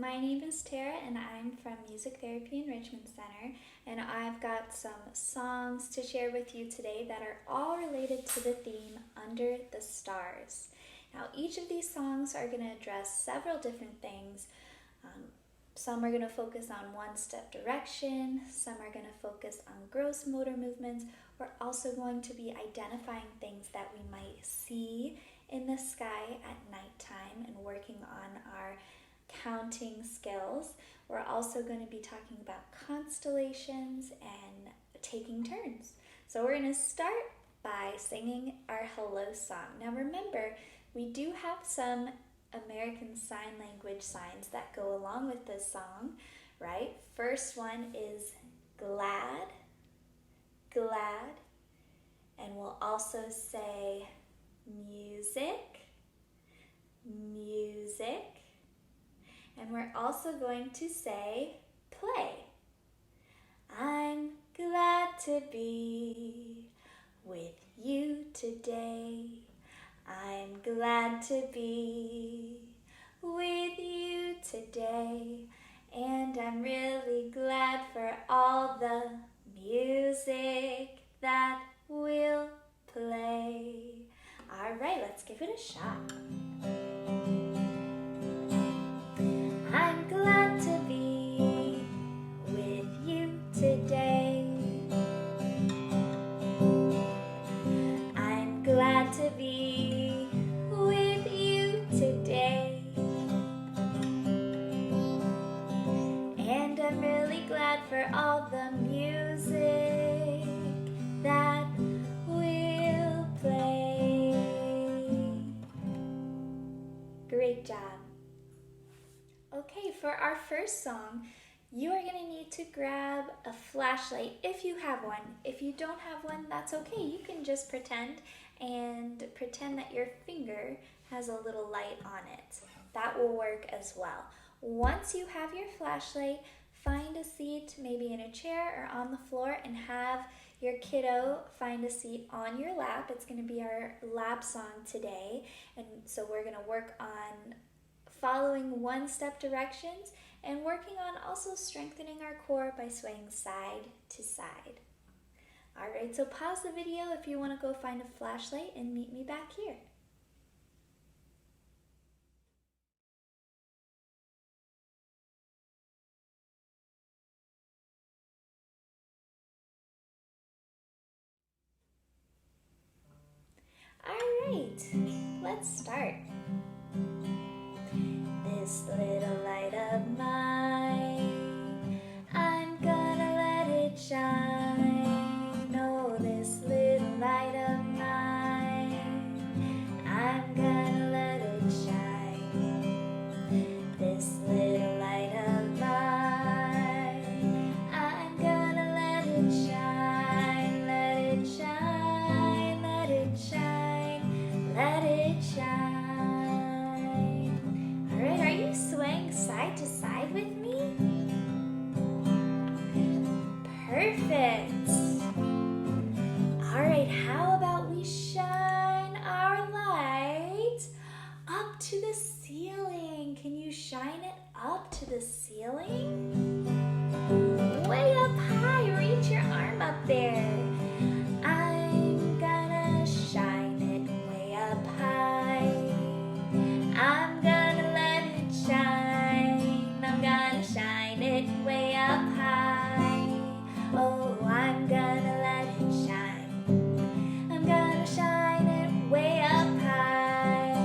my name is Tara and I'm from Music Therapy Enrichment Center, and I've got some songs to share with you today that are all related to the theme Under the Stars. Now, each of these songs are going to address several different things. Some are going to focus on one-step direction, some are going to focus on gross motor movements. We're also going to be identifying things that we might see in the sky at nighttime and working on our counting skills. We're also going to be talking about constellations and taking turns. So we're going to start by singing our hello song. Now remember, we do have some American Sign Language signs that go along with this song, right? First one is glad, glad, and we'll also say music, music, and we're also going to say play. I'm glad to be with you today. I'm glad to be with you today. And I'm really glad for all the music that we'll play. All right, let's give it a shot. I'm glad to be with you today. I'm glad to be with you today. And I'm really glad for all the music that we'll play. Great job. Okay, for our first song, you are going to need to grab a flashlight if you have one. If you don't have one, that's okay. You can just pretend that your finger has a little light on it. That will work as well. Once you have your flashlight, find a seat, maybe in a chair or on the floor, and have your kiddo find a seat on your lap. It's going to be our lap song today, and so we're going to work on following one-step directions and working on also strengthening our core by swaying side to side. All right, so pause the video if you want to go find a flashlight and meet me back here. All right, let's start. This little light of mine, I'm gonna let it shine. Oh, this little light of mine, I'm gonna let it shine. This little light of mine, I'm gonna let it shine. Let it shine, let it shine, let it shine. Are you swaying side to side with me? Perfect. All right, how about we shine our light up to the ceiling? Can you shine it up to the ceiling? Way up high, reach your arm up there. I'm gonna shine it way up high. I'm gonna let it shine. I'm gonna shine it way up high. Oh, I'm gonna let it shine. I'm gonna shine it way up high.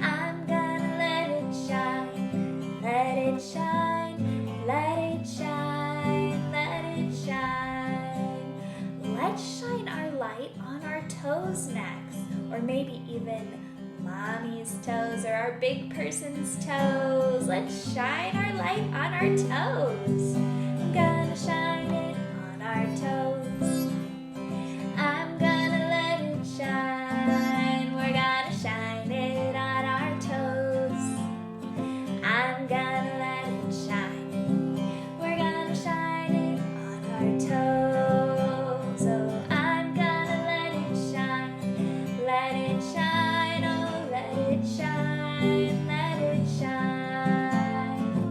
I'm gonna let it shine. Let it shine. Let it shine. Let it shine. Let's shine our light on our toes next, or maybe even Mommy's toes or our big person's toes. Let's shine our light on our toes. I'm gonna shine it on our toes. I'm gonna let it shine. We're gonna shine it on our toes. I'm gonna let it shine. We're gonna shine it on our toes. Oh, I'm gonna let it shine. Let it shine. Oh, let it shine. Let it shine.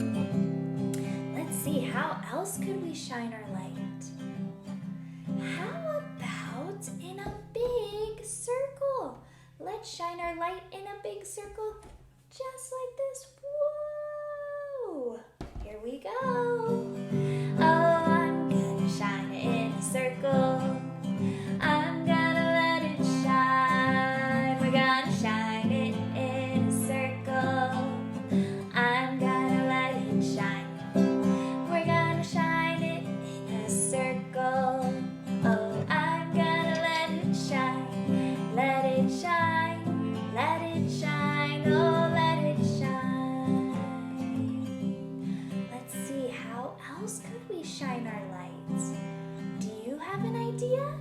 light in a big circle, just like this. Whoa! Here we go. Oh, I'm gonna shine it in a circle. I'm gonna let it shine. We're gonna shine it in a circle. I'm gonna let it shine. We're gonna shine it in a circle. Oh, I'm gonna let it shine. Let it shine. Let it shine. Oh, let it shine. Let's see, how else could we shine our lights? Do you have an idea?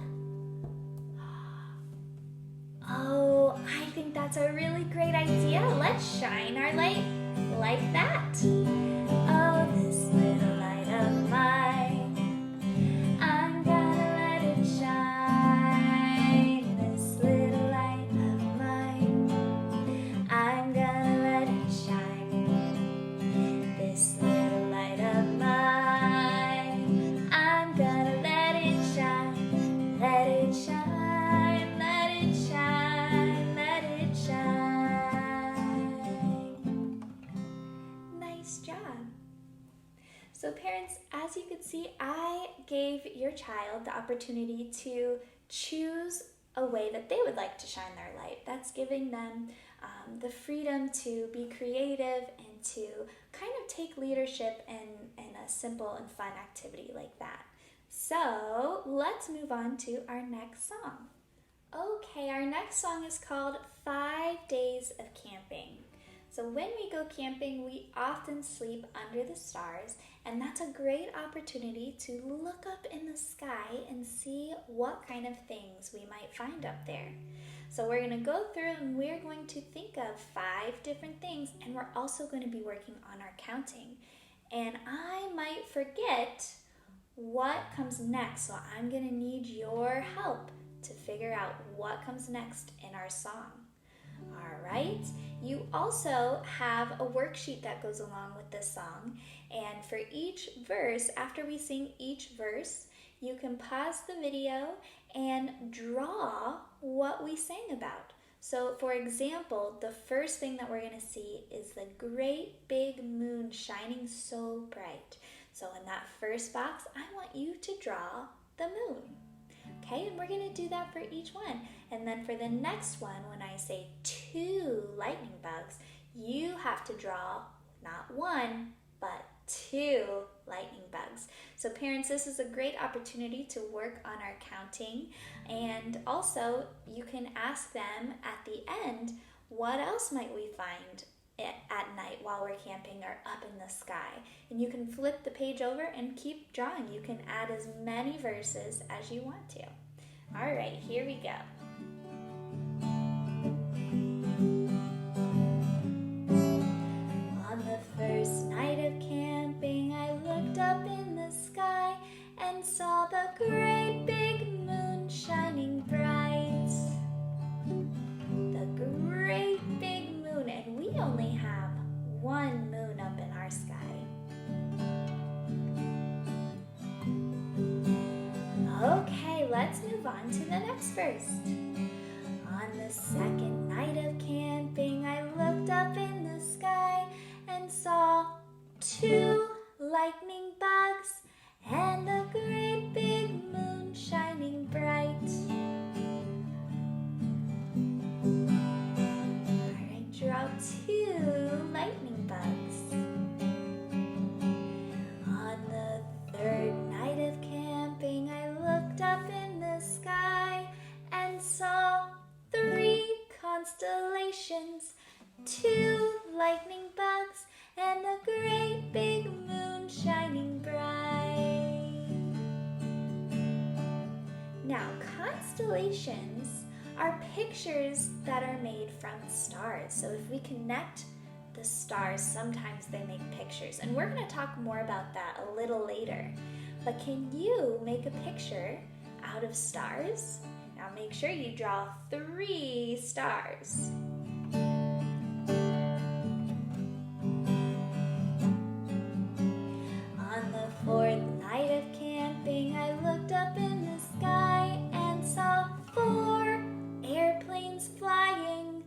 Oh, I think that's a really great idea. Let's shine our light like that. Oh, this little light of mine, I'm gonna let it shine. This little light of mine, I'm gonna let it shine. This little light of mine, I'm gonna let it shine. Let it shine, let it shine, let it shine. Nice job. So parents, as you could see, I gave your child the opportunity to choose a way that they would like to shine their light. That's giving them the freedom to be creative and to kind of take leadership in a simple and fun activity like that. So let's move on to our next song. Okay, our next song is called 5 Days of Camping. So when we go camping, we often sleep under the stars, and that's a great opportunity to look up in the sky and see what kind of things we might find up there. So we're going to go through and we're going to think of 5 different things, and we're also going to be working on our counting. And I might forget what comes next, so I'm going to need your help to figure out what comes next in our song. All right, you also have a worksheet that goes along with this song, and for each verse, after we sing each verse, you can pause the video and draw what we sang about. So for example, the first thing that we're going to see is the great big moon shining so bright. So in that first box, I want you to draw the moon. Okay, and we're going to do that for each one. And then for the next one, when I say 2 lightning bugs, you have to draw not 1, but 2 lightning bugs. So parents, this is a great opportunity to work on our counting. And also, you can ask them at the end, what else might we find at night while we're camping or up in the sky? And you can flip the page over and keep drawing. You can add as many verses as you want to. All right, here we go. On the first night of camping, I looked up in the sky and saw the great big moon shining bright. The great big moon, and we only have 1 moon up in our sky. Okay, let's move on to the next verse. On the second night of camping, I looked up in the sky and saw 2 lightning bugs and the great big moon shining bright. Alright, draw 2 lightning bugs. On the third night of camping, I looked up in the sky and saw 3 constellations, 2 lightning bugs, and a great big moon shining bright. Now, constellations are pictures that are made from stars. So if we connect the stars, sometimes they make pictures. And we're going to talk more about that a little later. But can you make a picture out of stars? Now make sure you draw 3 stars. On the 4th night of camping, I looked up in the sky and saw 4 airplanes flying.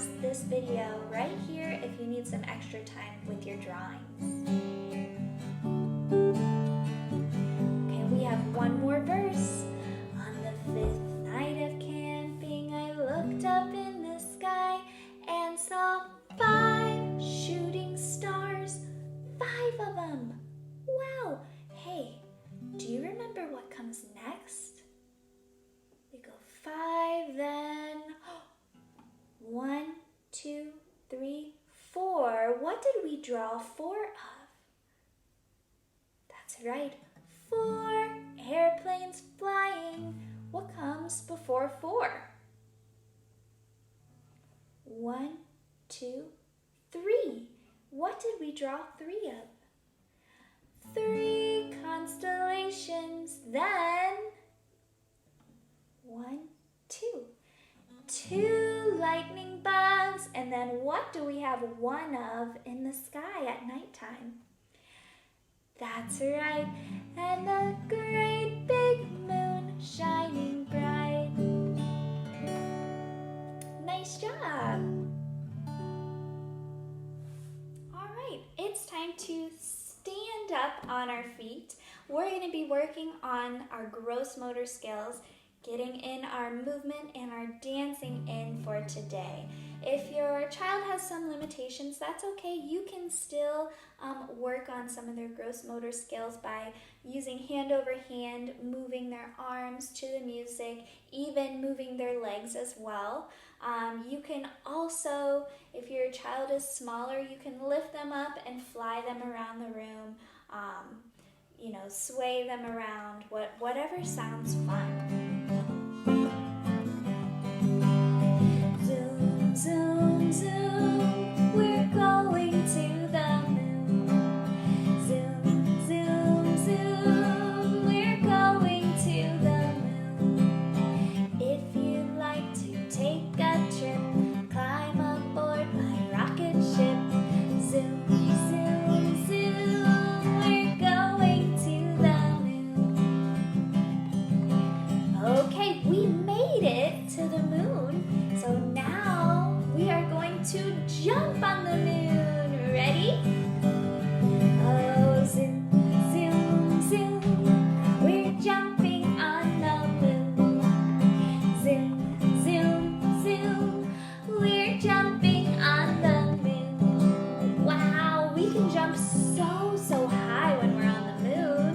pause this video right here if you need some extra time with your drawings. Okay, we have one more verse. On the 5th night of camping, I looked up in the sky and saw 5 shooting stars. 5 of them. Wow. Hey, do you remember what comes next? We go 5, then 1, 2, 3, 4. What did we draw 4 of? That's right, 4 airplanes flying. What comes before 4? 1, 2, 3. What did we draw 3 of? 3 constellations, then 1, 2. 2 lightning bugs, and then what do we have 1 of in the sky at nighttime? That's right, and a great big moon shining bright. Nice job. All right, it's time to stand up on our feet. We're going to be working on our gross motor skills, getting in our movement and our dancing in for today. If your child has some limitations, that's okay. You can still work on some of their gross motor skills by using hand over hand, moving their arms to the music, even moving their legs as well. You can also, if your child is smaller, you can lift them up and fly them around the room, sway them around, whatever sounds fun. Zoom, zoom, zoom, we're going to the moon. Zoom, zoom, zoom, we're going to the moon. If you'd like to take a trip, climb aboard my rocket ship. Zoom, zoom, zoom, we're going to the moon. Okay, we made it to the moon. So now we are going to jump on the moon. Ready? Oh, zoom, zoom, zoom. We're jumping on the moon. Zoom, zoom, zoom. We're jumping on the moon. Wow, we can jump so high when we're on the moon.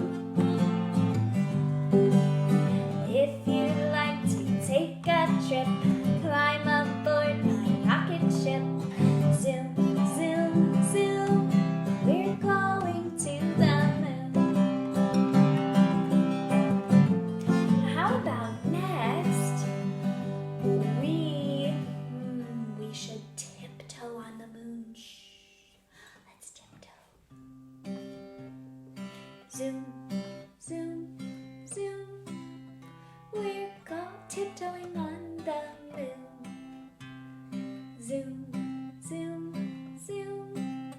If you'd like to take a trip, climb aboard my rocket ship. Zoom, zoom, zoom, we're going to the moon. How about next, we should tiptoe on the moon. Shh, let's tiptoe. Zoom, zoom, zoom, we're tiptoeing on the moon. Zoom, zoom, zoom,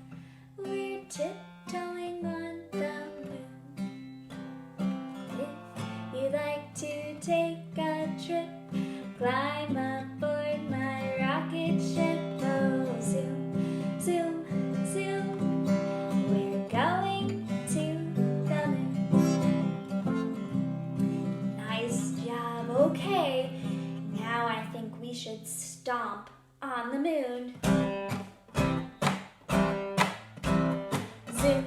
we're tiptoeing on the moon. If you'd like to take a trip, climb aboard my rocket ship. Oh, zoom, zoom, zoom, we're going to the moon. Nice job. Okay, now I think we should stomp on the moon. Zoom,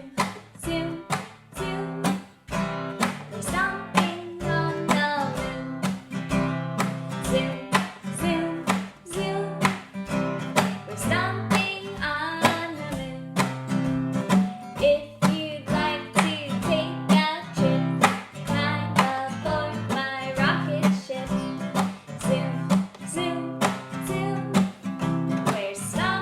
zoom, zoom, we're stomping on the moon. Zoom, zoom, zoom, we're stomping on the moon. If you'd like to take a trip, climb aboard my rocket ship. Zoom, zoom, zoom, we're stomping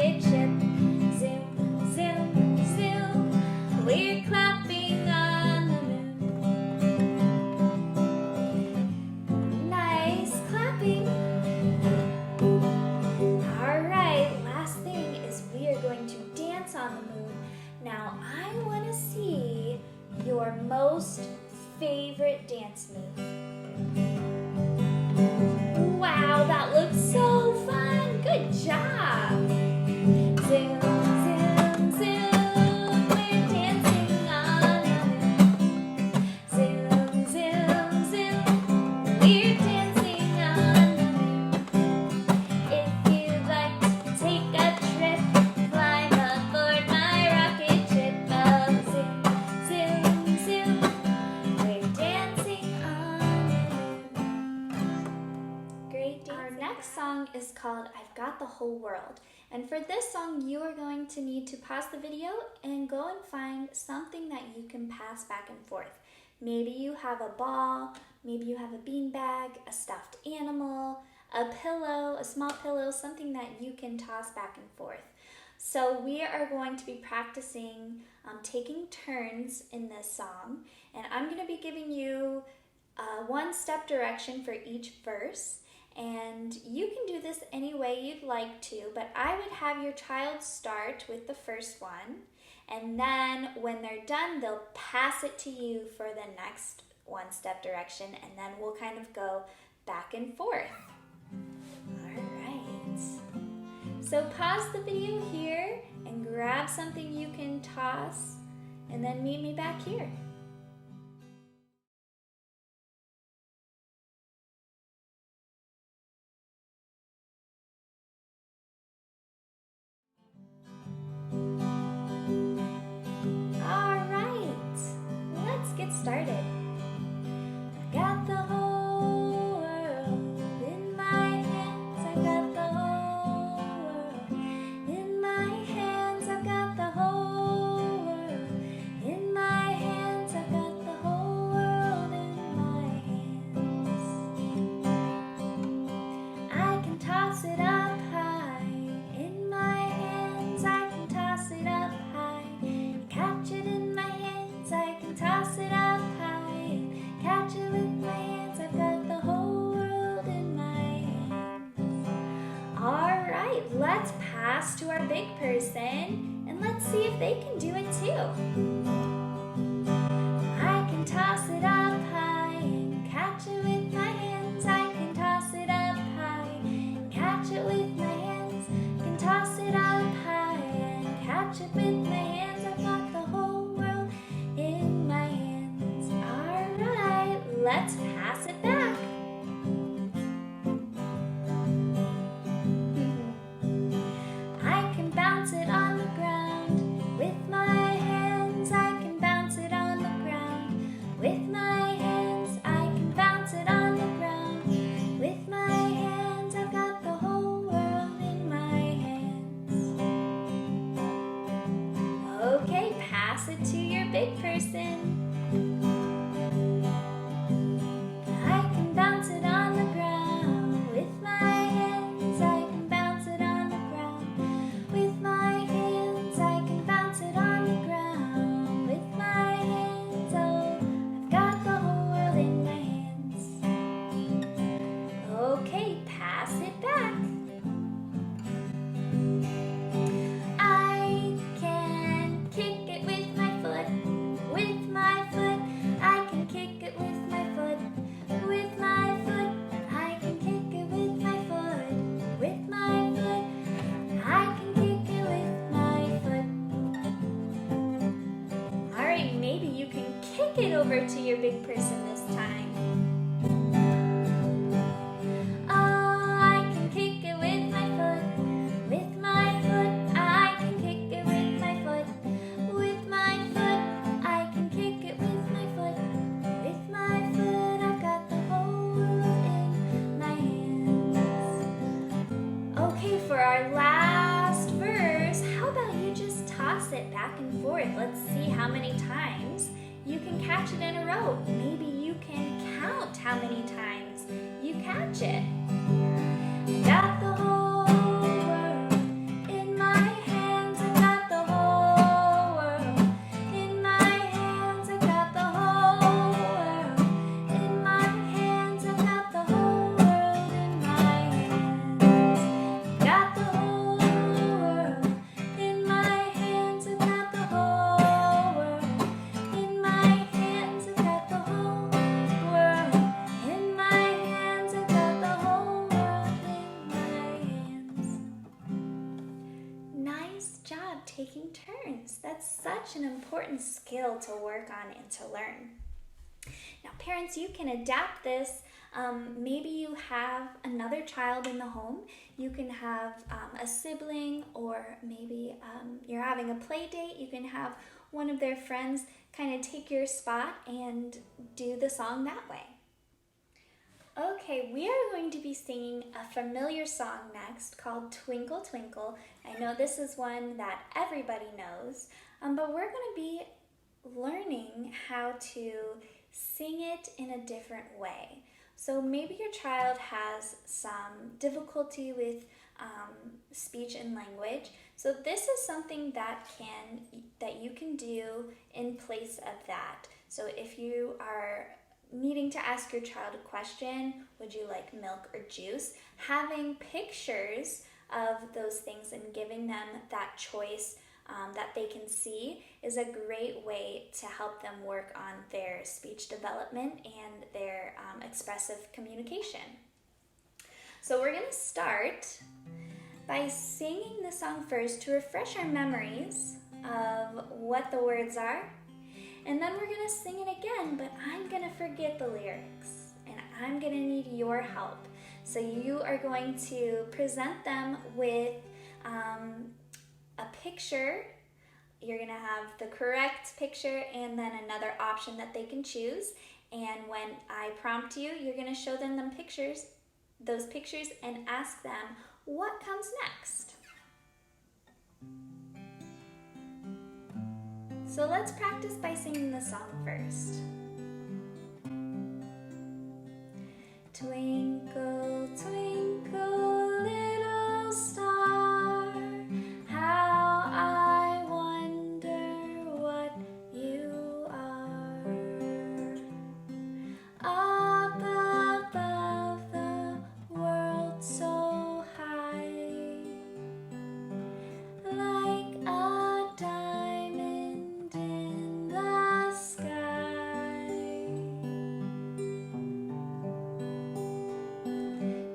rocket ship. Zoom, zoom, zoom. We're clapping on the moon. Nice clapping. Alright, last thing is we are going to dance on the moon. Now I want to see your most favorite dance move. Wow, that looks so fun! Good job! Zoom, zoom, zoom. We're dancing on the moon. Zoom, zoom, zoom. We're dancing on the moon. If you'd like to take a trip, climb aboard my rocket ship. Oh, zoom, zoom, zoom. We're dancing on the moon. Great dancing. Our next song is called I've Got the Whole World. And for this song, you are going to need to pause the video and go and find something that you can pass back and forth. Maybe you have a ball, maybe you have a beanbag, a stuffed animal, a pillow, a small pillow, something that you can toss back and forth. So we are going to be practicing taking turns in this song, and I'm going to be giving you one-step direction for each verse, and you can do this any way you'd like to, but I would have your child start with the first one, and then when they're done, they'll pass it to you for the next one-step direction, and then we'll kind of go back and forth. Alright, so pause the video here and grab something you can toss, and then meet me back here. Alright, let's get started. I got the whole world in my hands. I got the whole world in my hands. I got the whole world in my hands. I got the whole world in my hands. I can toss it up high in my hands. I can toss it up high, catch it in my hands. I can toss it up high, catch it with my hands. I've got the whole world in my hands. Alright, let's pass to our big person and let's see if they can do it too. I can toss it up high and catch it with my hands. I can toss it up high and catch it with my hands. Can toss it up high and catch it with my hands. I've got the whole world in my hands. Alright, let's pass it back. I can bounce it on the ground with my hands. I can bounce it on the ground with my hands. I can bounce it on the ground with my hands. I've got the whole world in my hands. Okay, pass it to your big person. I can bounce it on the ground with my hands. I can bounce it on the ground with my hands. I can bounce it on the ground with my hands. Oh, I've got the whole world in my hands. Okay, pass it back. I can kick it with my foot, with my foot. I can kick it with my foot, with my foot. I can kick it with my foot, with my foot. I can kick it with my foot. Alright, maybe you can kick it over to your big person this time. Oh, I can kick it with my foot, with my foot. I can kick it with my foot, with my foot. I can kick it with my foot, with my foot. I've got the whole world in my hands. Okay, for our last verse, how about you just toss it back and forth? Let's see how many times you can catch it in a row. Maybe you can count how many times you catch it. Got the whole world in my taking turns. That's such an important skill to work on and to learn. Now, parents, you can adapt this. Maybe you have another child in the home. You can have a sibling, or maybe you're having a play date. You can have one of their friends kind of take your spot and do the song that way. Okay, we are going to be singing a familiar song next called Twinkle Twinkle. I know this is one that everybody knows, but we're going to be learning how to sing it in a different way. So maybe your child has some difficulty with speech and language. So this is something that you can do in place of that. So if you are needing to ask your child a question, would you like milk or juice? Having pictures of those things and giving them that choice that they can see is a great way to help them work on their speech development and their expressive communication. So we're going to start by singing the song first to refresh our memories of what the words are. And then we're going to sing it again, but I'm going to forget the lyrics and I'm going to need your help. So you are going to present them with a picture. You're going to have the correct picture and then another option that they can choose. And when I prompt you, you're going to show them those pictures, and ask them what comes next. So let's practice by singing the song first. Twinkle, twinkle, little star, how I wonder what you are. Up above the world so high, like a diamond in the sky.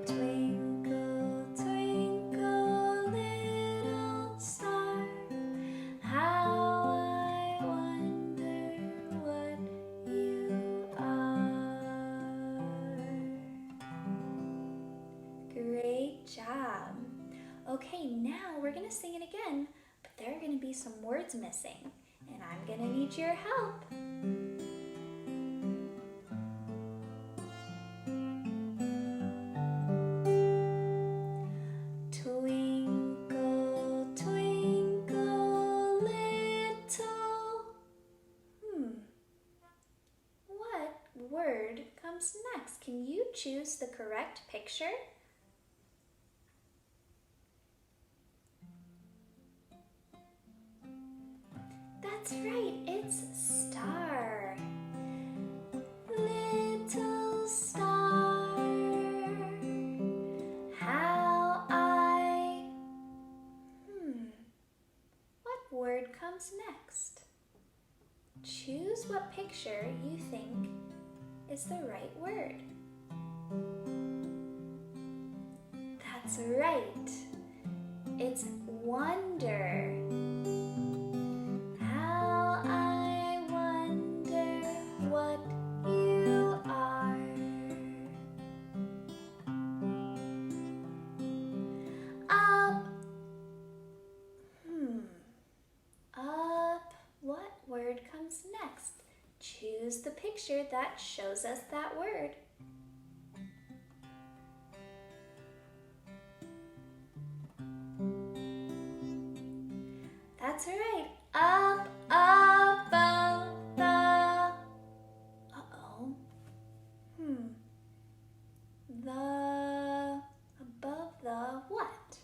Twinkle, twinkle, little star, how I wonder what you are. Great job. Okay, now we're going to sing it again, but there are going to be some words missing, and I'm going to need your help. Twinkle, twinkle, little. What word comes next? Can you choose the correct picture? That's right, it's star. Little star, how I... What word comes next? Choose what picture you think is the right word. That's right. It's wonder. How I wonder what you are. Up. Up. What word comes next? Choose the picture that shows us that word. That's right. Up above the... The... Above the what?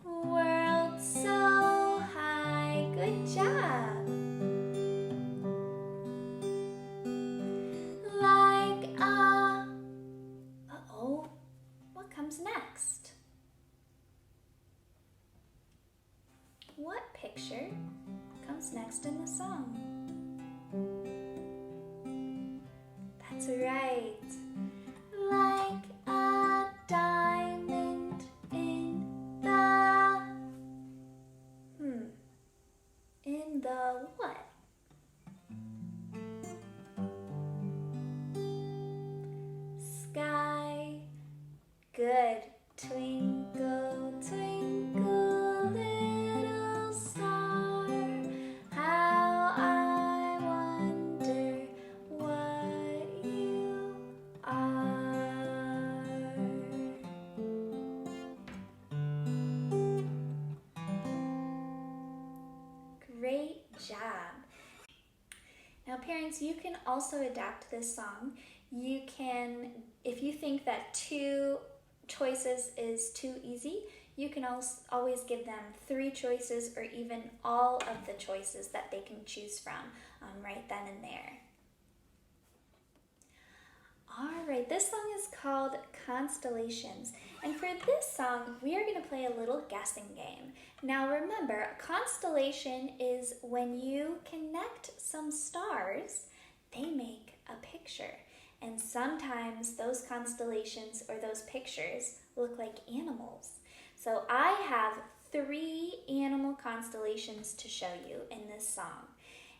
World so high. Good job. Like a... What comes next? What picture comes next in the song? That's right. Like parents, you can also adapt this song. You can, if you think that 2 choices is too easy, you can always give them 3 choices or even all of the choices that they can choose from right then and there. All right, this song is called Constellations. And for this song, we are going to play a little guessing game. Now remember, a constellation is when you connect some stars, they make a picture. And sometimes those constellations or those pictures look like animals. So I have 3 animal constellations to show you in this song.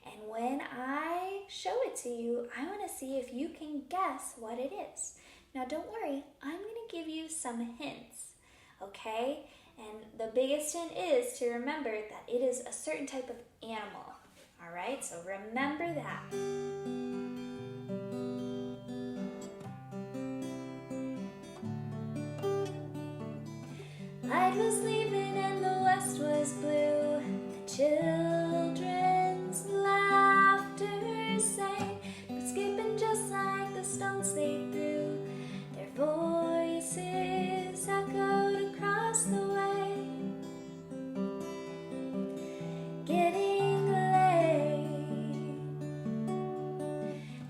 And when I show it to you, I want to see if you can guess what it is. Now don't worry, I'm going to give you some hints, okay? And the biggest hint is to remember that it is a certain type of animal, all right? So remember that. Light was leaving and the west was blue. The children's laughter sang, skipping just like the stones they threw. Their voices echoed across the way. Getting late.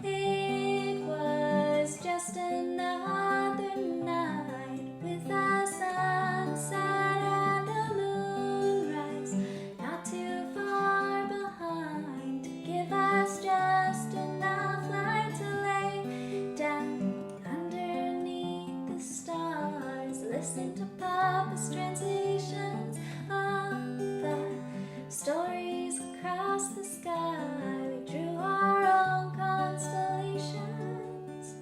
It was just another night with the sunset and the moonrise, not too far behind to give us just enough light to lay down underneath the stars. Listen to Papa's translations of the stories across the sky. We drew our own constellations.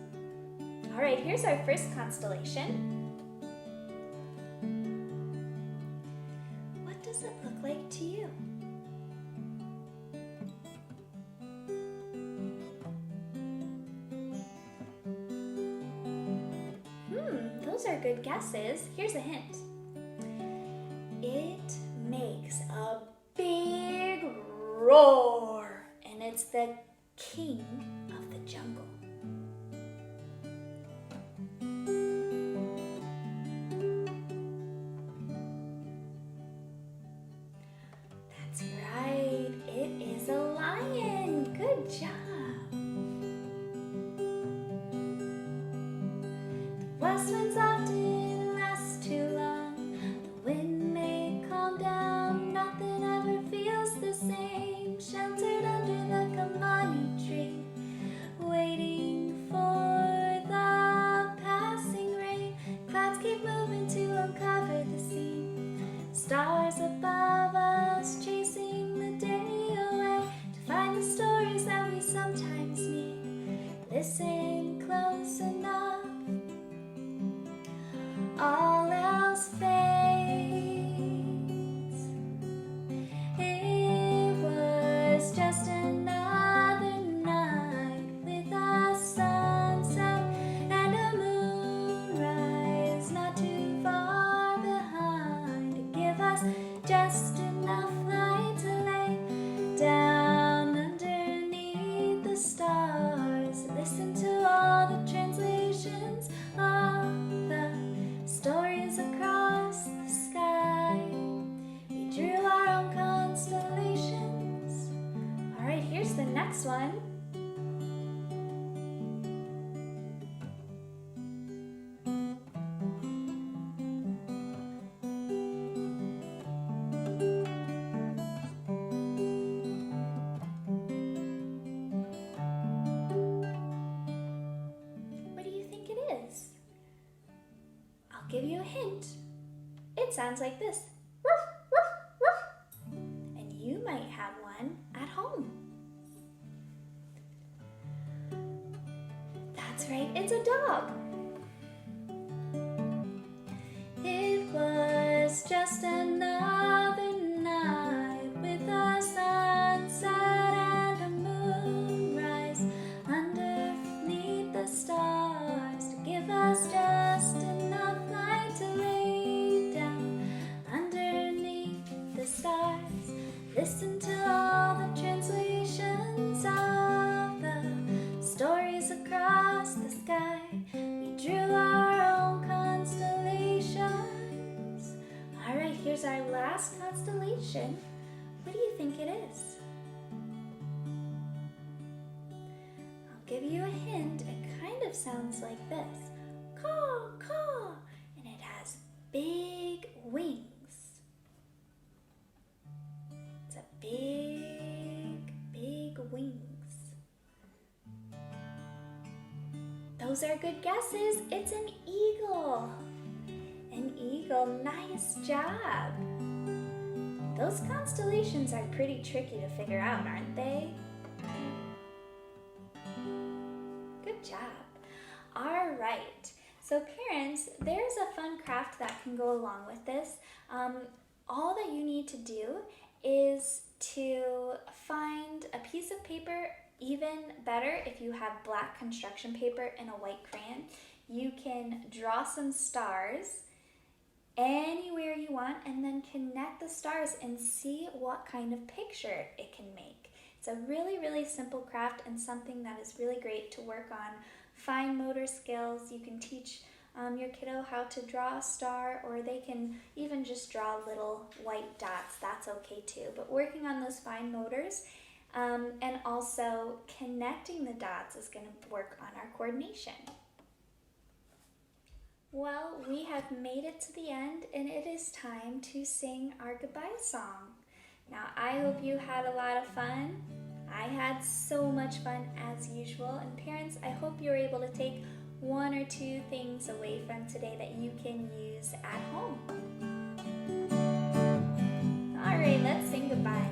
All right, here's our first constellation. What does it look like to you? Those are good guesses. Here's a hint. It makes a big roar, and it's the king of the jungle. That's right, it is a lion. Good job. The west wind's often last too long. The wind may calm down, nothing ever feels the same. Sheltered under the kamani tree, waiting for the passing rain. Clouds keep moving to uncover the scene. Stars above us chasing the day away to find the stories that we sometimes need. Listen close enough, all else fades. It was just another night with a sunset and a moonrise, not too far behind to give us just enough light to lay down underneath the stars. Listen to all the translations of the stories across the sky. We drew our own constellations. All right, here's the next one. What do you think it is? I'll give you a hint. It sounds like this. Woof, woof, woof. And you might have one at home. That's right, it's a dog. It was just another night with a sunset and a moonrise underneath the stars to give us just enough light to lay down underneath the stars. Listen to all the translations of the constellation, what do you think it is? I'll give you a hint. It kind of sounds like this. Caw, caw, and it has big wings. It's a big, big wings. Those are good guesses. It's an eagle. An eagle, nice job. Those constellations are pretty tricky to figure out, aren't they? Good job. All right. So parents, there's a fun craft that can go along with this. All that you need to do is to find a piece of paper, even better if you have black construction paper and a white crayon. You can draw some stars anywhere you want and then connect the stars and see what kind of picture it can make. It's a really, really simple craft and something that is really great to work on fine motor skills. You can teach your kiddo how to draw a star, or they can even just draw little white dots. That's okay too. But working on those fine motors and also connecting the dots is going to work on our coordination. Well, we have made it to the end, and it is time to sing our goodbye song. Now, I hope you had a lot of fun. I had so much fun as usual, and parents, I hope you're able to take one or two things away from today that you can use at home. All right, let's sing goodbye.